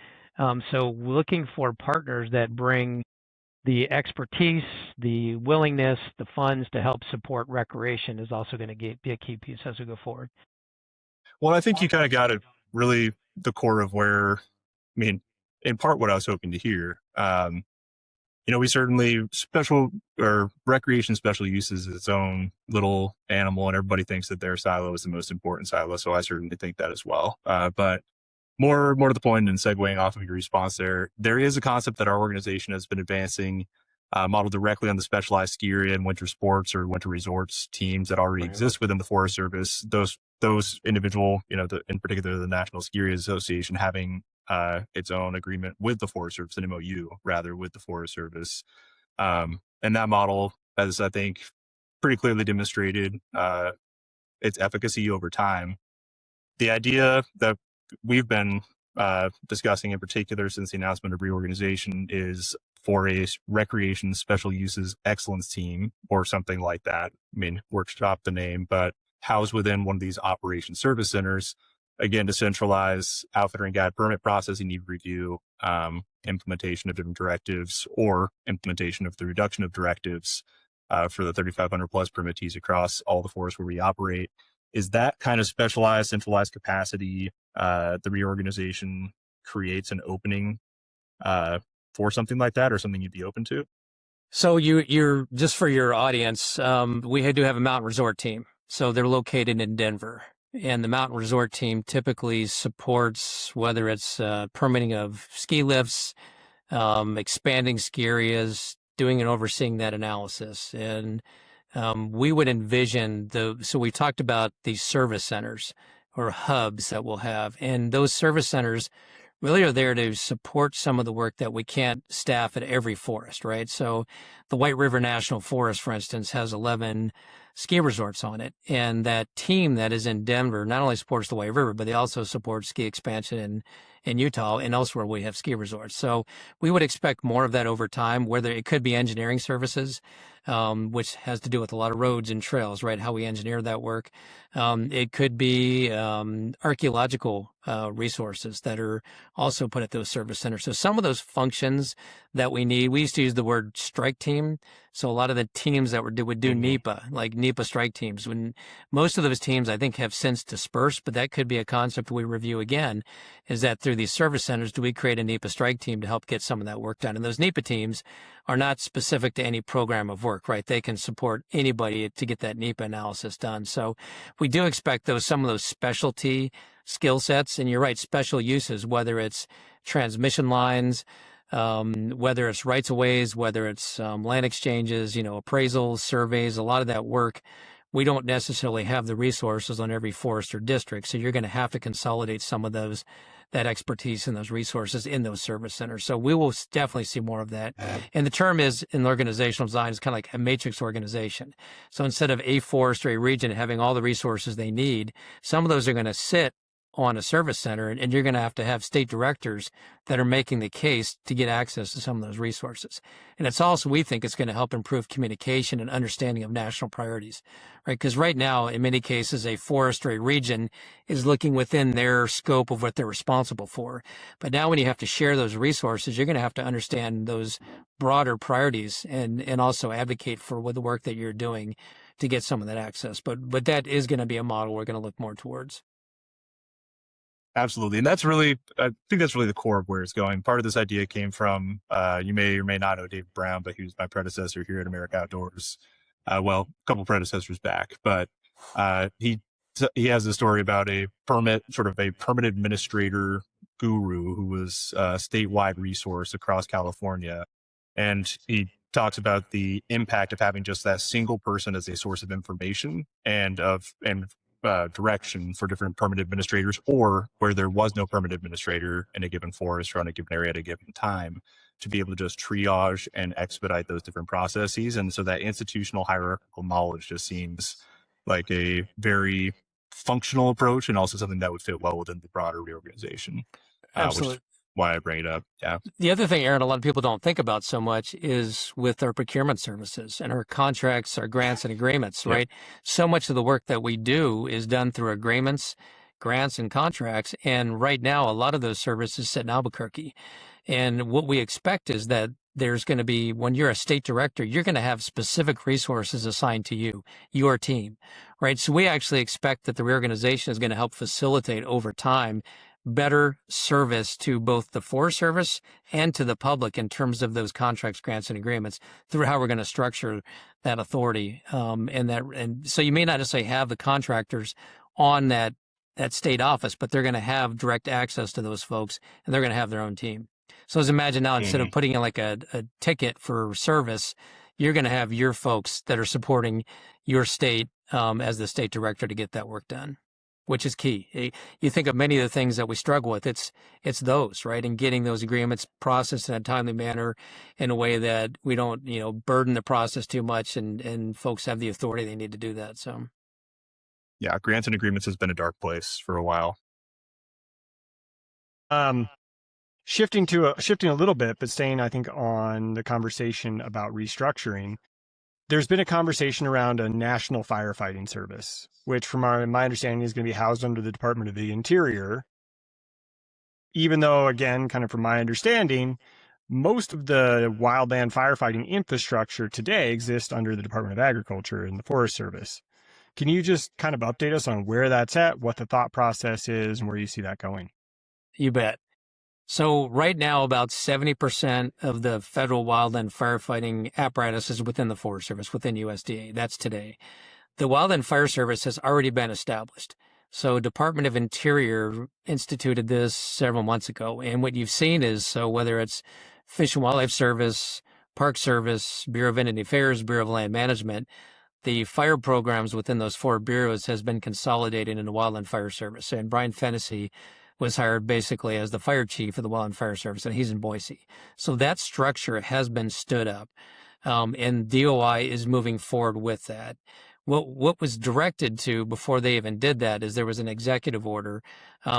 So looking for partners that bring the expertise, the willingness, the funds to help support recreation is also going to be a key piece as we go forward. Well, I think you kind of got it really the core of where, in part what I was hoping to hear. We certainly recreation special uses its own little animal, and everybody thinks that their silo is the most important silo. So I certainly think that as well. But more to the point, and segueing off of your response there is a concept that our organization has been advancing, modeled directly on the specialized ski area and winter sports or winter resorts teams that already exist within the Forest Service. Those individual, in particular the National Ski Area Association having its own agreement with the Forest Service, an MOU rather, with the Forest Service. And that model has, I think, pretty clearly demonstrated its efficacy over time. The idea that we've been discussing in particular since the announcement of reorganization is for a recreation special uses excellence team or something like that. Workshop the name, but housed within one of these operation service centers again, to centralize outfittering guide permit processing, need review, implementation of different directives, or implementation of the reduction of directives for the 3,500 plus permittees across all the forests where we operate. Is that kind of specialized, centralized capacity, the reorganization creates an opening for something like that, or something you'd be open to? So you're just for your audience, we do have a mountain resort team. So they're located in Denver. And the mountain resort team typically supports whether it's permitting of ski lifts, expanding ski areas, doing and overseeing that analysis. And we would envision so we talked about these service centers or hubs that we'll have. And those service centers really are there to support some of the work that we can't staff at every forest, right? So the White River National Forest, for instance, has 11 ski resorts on it. And that team that is in Denver not only supports the White River, but they also support ski expansion in Utah and elsewhere we have ski resorts. So we would expect more of that over time, whether it could be engineering services, which has to do with a lot of roads and trails, right? How we engineer that work. It could be archaeological resources that are also put at those service centers. So some of those functions that we need, we used to use the word strike team. So a lot of the teams that would do NEPA, like NEPA strike teams, when most of those teams I think have since dispersed, but that could be a concept we review again, is that through these service centers, do we create a NEPA strike team to help get some of that work done? And those NEPA teams are not specific to any program of work, right? They can support anybody to get that NEPA analysis done. So we do expect some of those specialty skill sets, and you're right, special uses, whether it's transmission lines, whether it's rights of ways, whether it's land exchanges, appraisals, surveys, a lot of that work, we don't necessarily have the resources on every forest or district. So you're going to have to consolidate some of that expertise and those resources in those service centers. So we will definitely see more of that. And the term is in organizational design is kind of like a matrix organization. So instead of a forest or a region having all the resources they need, some of those are going to sit on a service center, and you're going to have state directors that are making the case to get access to some of those resources. And it's also, we think it's going to help improve communication and understanding of national priorities, right? Because right now, in many cases, a forest or a region is looking within their scope of what they're responsible for. But now when you have to share those resources, you're going to have to understand those broader priorities and also advocate for the work that you're doing to get some of that access. But that is going to be a model we're going to look more towards. Absolutely. And I think that's really the core of where it's going. Part of this idea came from, you may or may not know David Brown, but he was my predecessor here at America Outdoors. A couple predecessors back, but he has a story about a permit administrator guru who was a statewide resource across California. And he talks about the impact of having just that single person as a source of information and direction for different permit administrators, or where there was no permit administrator in a given forest or on a given area at a given time, to be able to just triage and expedite those different processes. And so that institutional hierarchical knowledge just seems like a very functional approach, and also something that would fit well within the broader reorganization. Absolutely. Which is why I bring it up. Yeah. The other thing, Aaron, a lot of people don't think about so much is with our procurement services and our contracts, our grants and agreements, right? So much of the work that we do is done through agreements, grants, and contracts. And right now, a lot of those services sit in Albuquerque. And what we expect is that there's going to be, when you're a state director, you're going to have specific resources assigned to you, your team, right? So we actually expect that the reorganization is going to help facilitate over time better service to both the Forest Service and to the public in terms of those contracts, grants, and agreements through how we're going to structure that authority. And so you may not necessarily have the contractors on that state office, but they're going to have direct access to those folks, and they're going to have their own team. So as imagine now, instead of putting in like a ticket for service, you're going to have your folks that are supporting your state as the state director to get that work done, which is key. You think of many of the things that we struggle with, it's those, right? And getting those agreements processed in a timely manner in a way that we don't, burden the process too much, and folks have the authority they need to do that. So, yeah, grants and agreements has been a dark place for a while. Shifting a little bit, but staying, I think, on the conversation about restructuring, there's been a conversation around a national firefighting service, which from my understanding is going to be housed under the Department of the Interior. Even though, again, kind of from my understanding, most of the wildland firefighting infrastructure today exists under the Department of Agriculture and the Forest Service. Can you just kind of update us on where that's at, what the thought process is, and where you see that going? You bet. So right now, about 70% of the federal wildland firefighting apparatus is within the Forest Service, within USDA. That's today. The Wildland Fire Service has already been established. So Department of Interior instituted this several months ago. And what you've seen is, so whether it's Fish and Wildlife Service, Park Service, Bureau of Indian Affairs, Bureau of Land Management, the fire programs within those four bureaus has been consolidated into Wildland Fire Service. And Brian Fennessy was hired basically as the fire chief of the Wildland Fire Service, and he's in Boise. So that structure has been stood up, and DOI is moving forward with that. What was directed to before they even did that is there was an executive order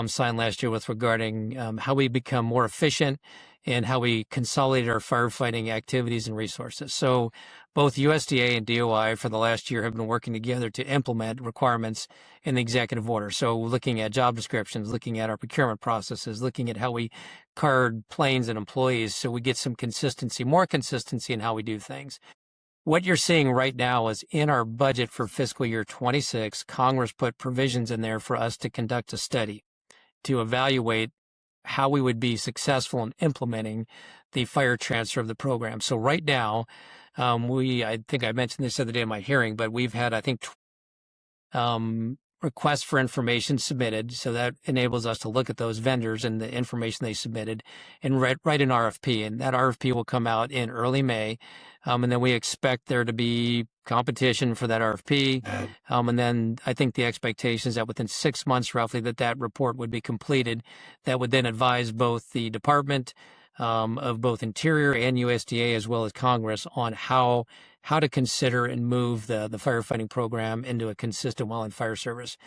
signed last year with regarding how we become more efficient and how we consolidate our firefighting activities and resources. So both USDA and DOI for the last year have been working together to implement requirements in the executive order. So looking at job descriptions, looking at our procurement processes, looking at how we card planes and employees so we get some consistency, more consistency in how we do things. What you're seeing right now is in our budget for fiscal year 26, Congress put provisions in there for us to conduct a study to evaluate how we would be successful in implementing the fire transfer of the program. So right now, I think I mentioned this the other day in my hearing, but we've had, I think, requests for information submitted. So that enables us to look at those vendors and the information they submitted and write an RFP. And that RFP will come out in early May. And then we expect there to be competition for that RFP. And then I think the expectation is that within 6 months, roughly, that report would be completed. That would then advise both the Department of both Interior and USDA, as well as Congress, on how to consider and move the firefighting program into a consistent wildland fire service.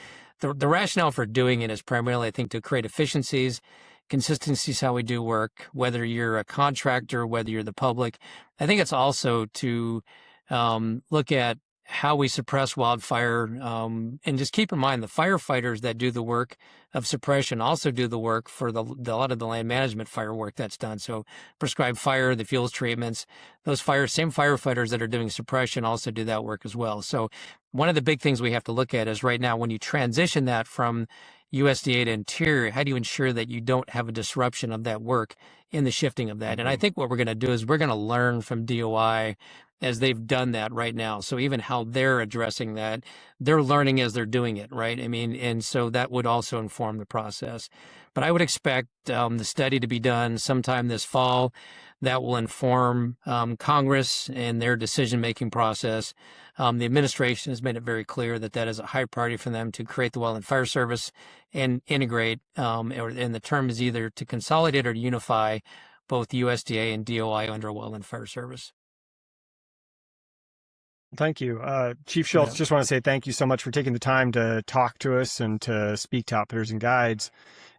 The rationale for doing it is primarily, I think, to create efficiencies. Consistency is how we do work, whether you're a contractor, whether you're the public. I think it's also to look at how we suppress wildfire, and just keep in mind the firefighters that do the work of suppression also do the work for a lot of the land management fire work that's done. So prescribed fire, the fuels treatments, those same firefighters that are doing suppression also do that work as well. So one of the big things we have to look at is right now when you transition that from USDA to Interior, how do you ensure that you don't have a disruption of that work in the shifting of that? Mm-hmm. And I think what we're going to do is we're going to learn from DOI as they've done that right now. So even how they're addressing that, they're learning as they're doing it, right? I mean, and so that would also inform the process. But I would expect the study to be done sometime this fall. That will inform Congress and their decision-making process. The administration has made it very clear that that is a high priority for them to create the Wildland Fire Service and integrate, and the term is either to consolidate or to unify both USDA and DOI under a Wildland Fire Service. Thank you. Chief Schultz, just want to say thank you so much for taking the time to talk to us and to speak to Outfitters and Guides.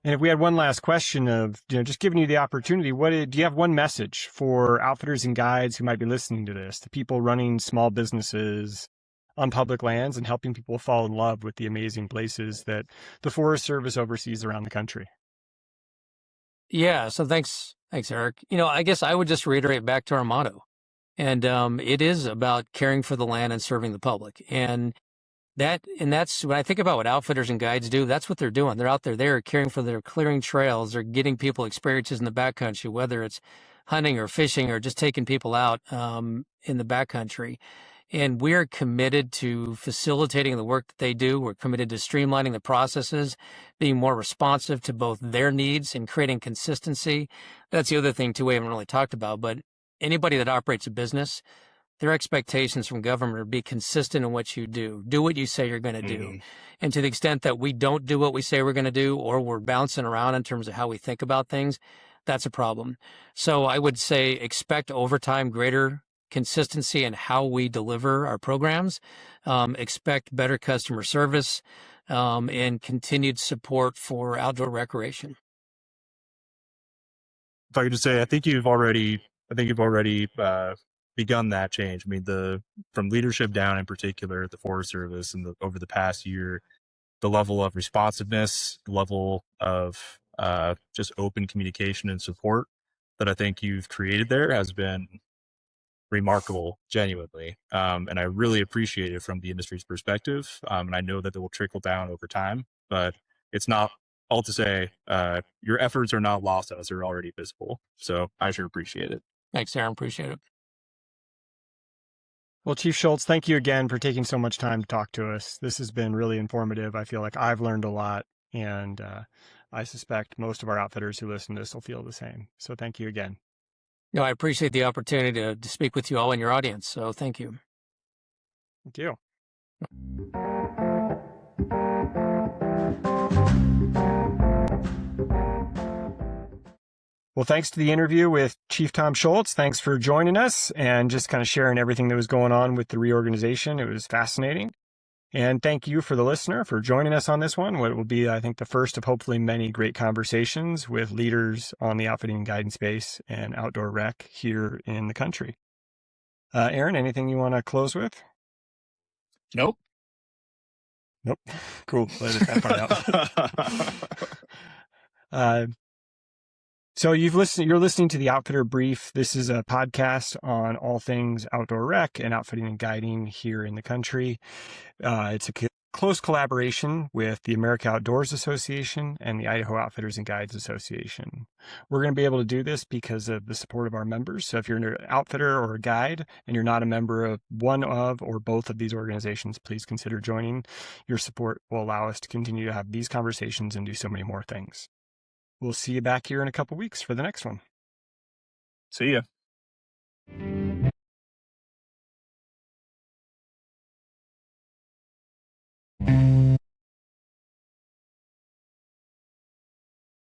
And if we had one last question of, just giving you the opportunity, do you have one message for Outfitters and Guides who might be listening to this, the people running small businesses on public lands and helping people fall in love with the amazing places that the Forest Service oversees around the country? Yeah. So thanks, Eric. I guess I would just reiterate back to our motto. And it is about caring for the land and serving the public. And that's when I think about what Outfitters and Guides do, that's what they're doing. They're out there, they're caring for their clearing trails. They're getting people experiences in the backcountry, whether it's hunting or fishing or just taking people out in the backcountry. And we're committed to facilitating the work that they do. We're committed to streamlining the processes, being more responsive to both their needs and creating consistency. That's the other thing, too, we haven't really talked about, but anybody that operates a business, their expectations from government are be consistent in what you do. Do what you say you're going to do. And to the extent that we don't do what we say we're going to do, or we're bouncing around in terms of how we think about things, that's a problem. So I would say expect over time greater consistency in how we deliver our programs, expect better customer service, and continued support for outdoor recreation. If I could just say, I think you've already begun that change. I mean, from leadership down in particular at the Forest Service and over the past year, the level of responsiveness, the level of just open communication and support that I think you've created there has been remarkable, genuinely. And I really appreciate it from the industry's perspective. And I know that it will trickle down over time, but it's not all to say your efforts are not lost on us. They're already visible. So I sure appreciate it. Thanks, Aaron. Appreciate it. Well, Chief Schultz, thank you again for taking so much time to talk to us. This has been really informative. I feel like I've learned a lot, and I suspect most of our outfitters who listen to this will feel the same. So thank you again. No, I appreciate the opportunity to speak with you all in your audience. So thank you. Thank you. Well, thanks to the interview with Chief Tom Schultz. Thanks for joining us and just kind of sharing everything that was going on with the reorganization. It was fascinating. And thank you for the listener for joining us on this one, what will be, I think, the first of hopefully many great conversations with leaders on the outfitting and guiding space and outdoor rec here in the country. Aaron, anything you want to close with? Nope. Cool. Let that part out. So you're listening to the Outfitter Brief. This is a podcast on all things outdoor rec and outfitting and guiding here in the country. It's a close collaboration with the America Outdoors Association and the Idaho Outfitters and Guides Association. We're going to be able to do this because of the support of our members. So if you're an outfitter or a guide and you're not a member of one of or both of these organizations, please consider joining. Your support will allow us to continue to have these conversations and do so many more things. We'll see you back here in a couple weeks for the next one. See ya.